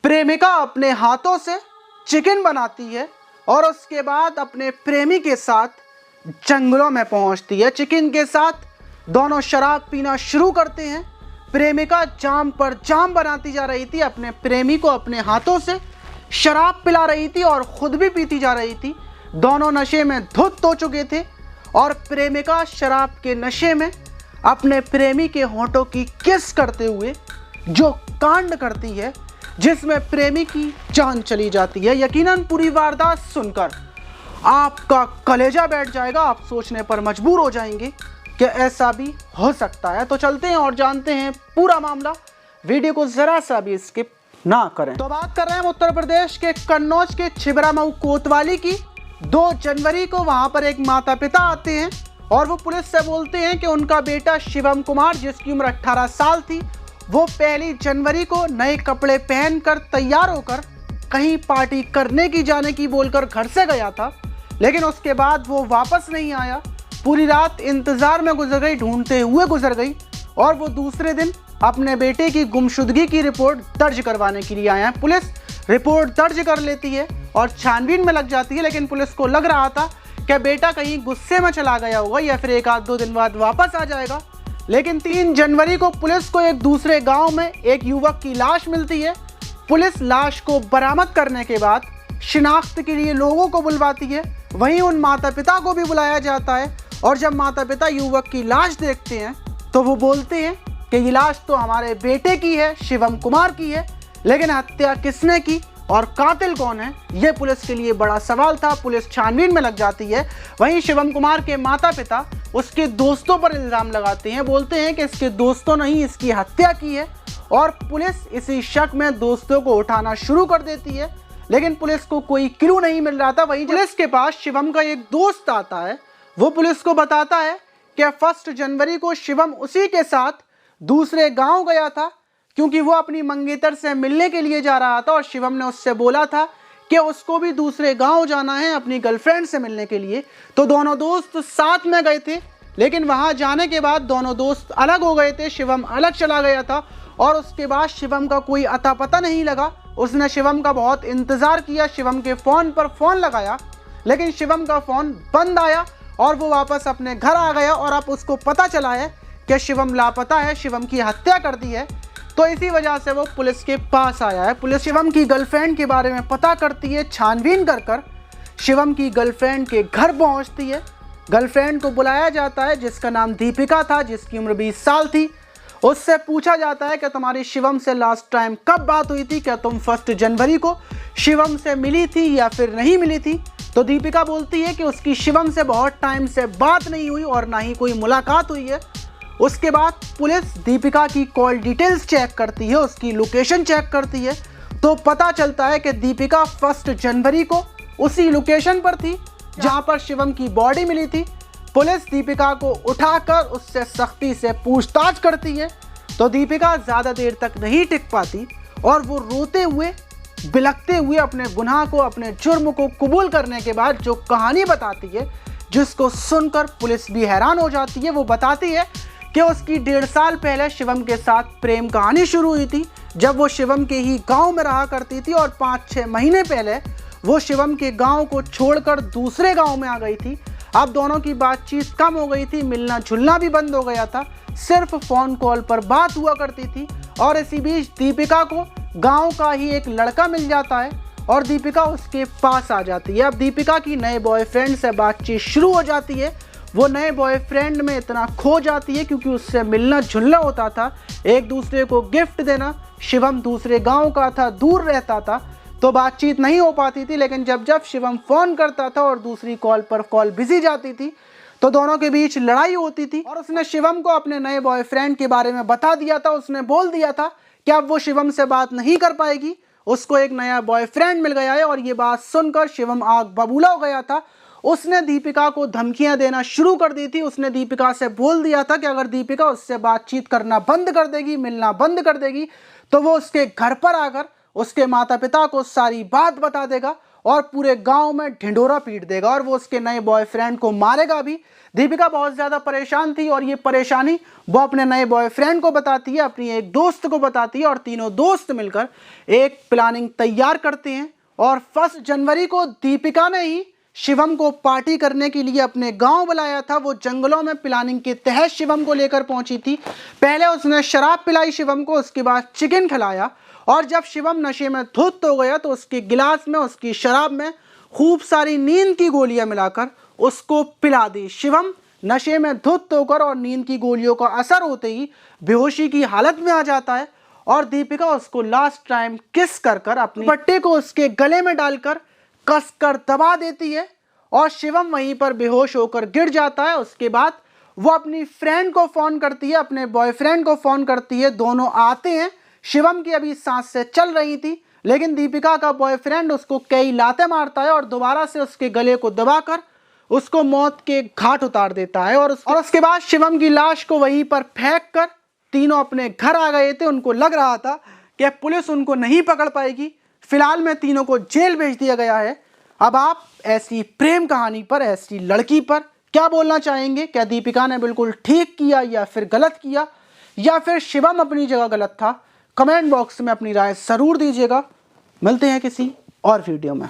प्रेमिका अपने हाथों से चिकन बनाती है और उसके बाद अपने प्रेमी के साथ जंगलों में पहुंचती है। चिकन के साथ दोनों शराब पीना शुरू करते हैं। प्रेमिका जाम पर जाम बनाती जा रही थी, अपने प्रेमी को अपने हाथों से शराब पिला रही थी और खुद भी पीती जा रही थी। दोनों नशे में धुत हो चुके थे और प्रेमिका शराब के नशे में अपने प्रेमी के होंठों की किस करते हुए जो कांड करती है जिसमें प्रेमी की जान चली जाती है। यकीनन पूरी वारदात सुनकर आपका कलेजा बैठ जाएगा, आप सोचने पर मजबूर हो जाएंगे कि ऐसा भी हो सकता है। तो चलते हैं और जानते हैं पूरा मामला, वीडियो को जरा सा भी स्किप ना करें। तो बात कर रहे हैं उत्तर प्रदेश के कन्नौज के छिबरामऊ कोतवाली की। 2 जनवरी को वहां पर एक माता पिता आते हैं और वो पुलिस से बोलते हैं कि उनका बेटा शिवम कुमार, जिसकी उम्र 18 साल थी, वो 1 जनवरी को नए कपड़े पहनकर तैयार होकर कहीं पार्टी करने की जाने की बोलकर घर से गया था, लेकिन उसके बाद वो वापस नहीं आया। पूरी रात इंतजार में गुजर गई, ढूंढते हुए गुजर गई और वो दूसरे दिन अपने बेटे की गुमशुदगी की रिपोर्ट दर्ज करवाने के लिए आया है। पुलिस रिपोर्ट दर्ज कर लेती है और छानबीन में लग जाती है, लेकिन पुलिस को लग रहा था कि बेटा कहीं गुस्से में चला गया होगा या फिर 1-2 दिन बाद वापस आ जाएगा। लेकिन 3 जनवरी को पुलिस को एक दूसरे गांव में एक युवक की लाश मिलती है। पुलिस लाश को बरामद करने के बाद शिनाख्त के लिए लोगों को बुलवाती है, वहीं उन माता पिता को भी बुलाया जाता है और जब माता पिता युवक की लाश देखते हैं तो वो बोलते हैं कि ये लाश तो हमारे बेटे की है, शिवम कुमार की है, लेकिन हत्या किसने की और कातिल कौन है, ये पुलिस के लिए बड़ा सवाल था। पुलिस छानबीन में लग जाती है। वहीं शिवम कुमार के माता पिता उसके दोस्तों पर इल्ज़ाम लगाते हैं, बोलते हैं कि इसके दोस्तों ने ही इसकी हत्या की है और पुलिस इसी शक में दोस्तों को उठाना शुरू कर देती है, लेकिन पुलिस को कोई क्लू नहीं मिल रहा था। वहीं पुलिस के पास शिवम का एक दोस्त आता है, वो पुलिस को बताता है कि 1 जनवरी को शिवम उसी के साथ दूसरे गांव गया था क्योंकि वो अपनी मंगेतर से मिलने के लिए जा रहा था और शिवम ने उससे बोला था कि उसको भी दूसरे गांव जाना है अपनी गर्लफ्रेंड से मिलने के लिए। तो दोनों दोस्त साथ में गए थे, लेकिन वहां जाने के बाद दोनों दोस्त अलग हो गए थे। शिवम अलग चला गया था और उसके बाद शिवम का कोई अता पता नहीं लगा। उसने शिवम का बहुत इंतज़ार किया, शिवम के फ़ोन पर फ़ोन लगाया, लेकिन शिवम का फ़ोन बंद आया और वो वापस अपने घर आ गया और अब उसको पता चला है कि शिवम लापता है, शिवम की हत्या कर दी है। तो इसी वजह से वो पुलिस के पास आया है। पुलिस शिवम की गर्लफ्रेंड के बारे में पता करती है, छानबीन कर शिवम की गर्लफ्रेंड के घर पहुंचती है। गर्लफ्रेंड को बुलाया जाता है जिसका नाम दीपिका था, जिसकी उम्र 20 साल थी। उससे पूछा जाता है कि तुम्हारी शिवम से लास्ट टाइम कब बात हुई थी, क्या तुम 1 जनवरी को शिवम से मिली थी या फिर नहीं मिली थी। तो दीपिका बोलती है कि उसकी शिवम से बहुत टाइम से बात नहीं हुई और ना ही कोई मुलाकात हुई है। उसके बाद पुलिस दीपिका की कॉल डिटेल्स चेक करती है, उसकी लोकेशन चेक करती है, तो पता चलता है कि दीपिका 1 जनवरी को उसी लोकेशन पर थी जहां पर शिवम की बॉडी मिली थी। पुलिस दीपिका को उठाकर उससे सख्ती से पूछताछ करती है, तो दीपिका ज़्यादा देर तक नहीं टिक पाती और वो रोते हुए बिलखते हुए अपने गुनाह को, अपने जुर्म को कबूल करने के बाद जो कहानी बताती है, जिसको सुनकर पुलिस भी हैरान हो जाती है। वो बताती है कि उसकी 1.5 साल पहले शिवम के साथ प्रेम कहानी शुरू हुई थी, जब वो शिवम के ही गांव में रहा करती थी और 5-6 महीने पहले वो शिवम के गांव को छोड़कर दूसरे गांव में आ गई थी। अब दोनों की बातचीत कम हो गई थी, मिलना जुलना भी बंद हो गया था, सिर्फ फ़ोन कॉल पर बात हुआ करती थी। और इसी बीच दीपिका को गाँव का ही एक लड़का मिल जाता है और दीपिका उसके पास आ जाती है। अब दीपिका की नए बॉयफ्रेंड से बातचीत शुरू हो जाती है। वो नए बॉयफ्रेंड में इतना खो जाती है क्योंकि उससे मिलना जुलना होता था, एक दूसरे को गिफ्ट देना। शिवम दूसरे गांव का था, दूर रहता था, तो बातचीत नहीं हो पाती थी, लेकिन जब जब शिवम फ़ोन करता था और दूसरी कॉल पर कॉल बिजी जाती थी तो दोनों के बीच लड़ाई होती थी। और उसने शिवम को अपने नए बॉयफ्रेंड के बारे में बता दिया था। उसने बोल दिया था कि अब वो शिवम से बात नहीं कर पाएगी, उसको एक नया बॉयफ्रेंड मिल गया है। और ये बात सुनकर शिवम आग बबूला हो गया था। उसने दीपिका को धमकियां देना शुरू कर दी थी। उसने दीपिका से बोल दिया था कि अगर दीपिका उससे बातचीत करना बंद कर देगी, मिलना बंद कर देगी, तो वो उसके घर पर आकर उसके माता पिता को सारी बात बता देगा और पूरे गांव में ढिंढोरा पीट देगा और वो उसके नए बॉयफ्रेंड को मारेगा भी। दीपिका बहुत ज़्यादा परेशान थी और ये परेशानी वो अपने नए बॉयफ्रेंड को बताती है, अपनी एक दोस्त को बताती है और तीनों दोस्त मिलकर एक प्लानिंग तैयार करते हैं। और 1 जनवरी को दीपिका ने ही शिवम को पार्टी करने के लिए अपने गांव बुलाया था। वो जंगलों में प्लानिंग के तहत शिवम को लेकर पहुंची थी। पहले उसने शराब पिलाई शिवम को, उसके बाद चिकन खिलाया और जब शिवम नशे में धुत हो गया तो उसके गिलास में, उसकी शराब में खूब सारी नींद की गोलियां मिलाकर उसको पिला दी। शिवम नशे में धुत होकर और नींद की गोलियों का असर होते ही बेहोशी की हालत में आ जाता है और दीपिका उसको लास्ट टाइम किस कर कर अपने दुपट्टे को उसके गले में डालकर कसकर दबा देती है और शिवम वहीं पर बेहोश होकर गिर जाता है। उसके बाद वो अपनी फ्रेंड को फ़ोन करती है, अपने बॉयफ्रेंड को फ़ोन करती है, दोनों आते हैं। शिवम की अभी सांसें चल रही थी लेकिन दीपिका का बॉयफ्रेंड उसको कई लातें मारता है और दोबारा से उसके गले को दबाकर उसको मौत के घाट उतार देता है। और उसके बाद शिवम की लाश को वहीं पर फेंक कर तीनों अपने घर आ गए थे। उनको लग रहा था कि पुलिस उनको नहीं पकड़ पाएगी। फिलहाल में तीनों को जेल भेज दिया गया है। अब आप ऐसी प्रेम कहानी पर, ऐसी लड़की पर क्या बोलना चाहेंगे? क्या दीपिका ने बिल्कुल ठीक किया या फिर गलत किया, या फिर शिवम अपनी जगह गलत था? कमेंट बॉक्स में अपनी राय ज़रूर दीजिएगा। मिलते हैं किसी और वीडियो में।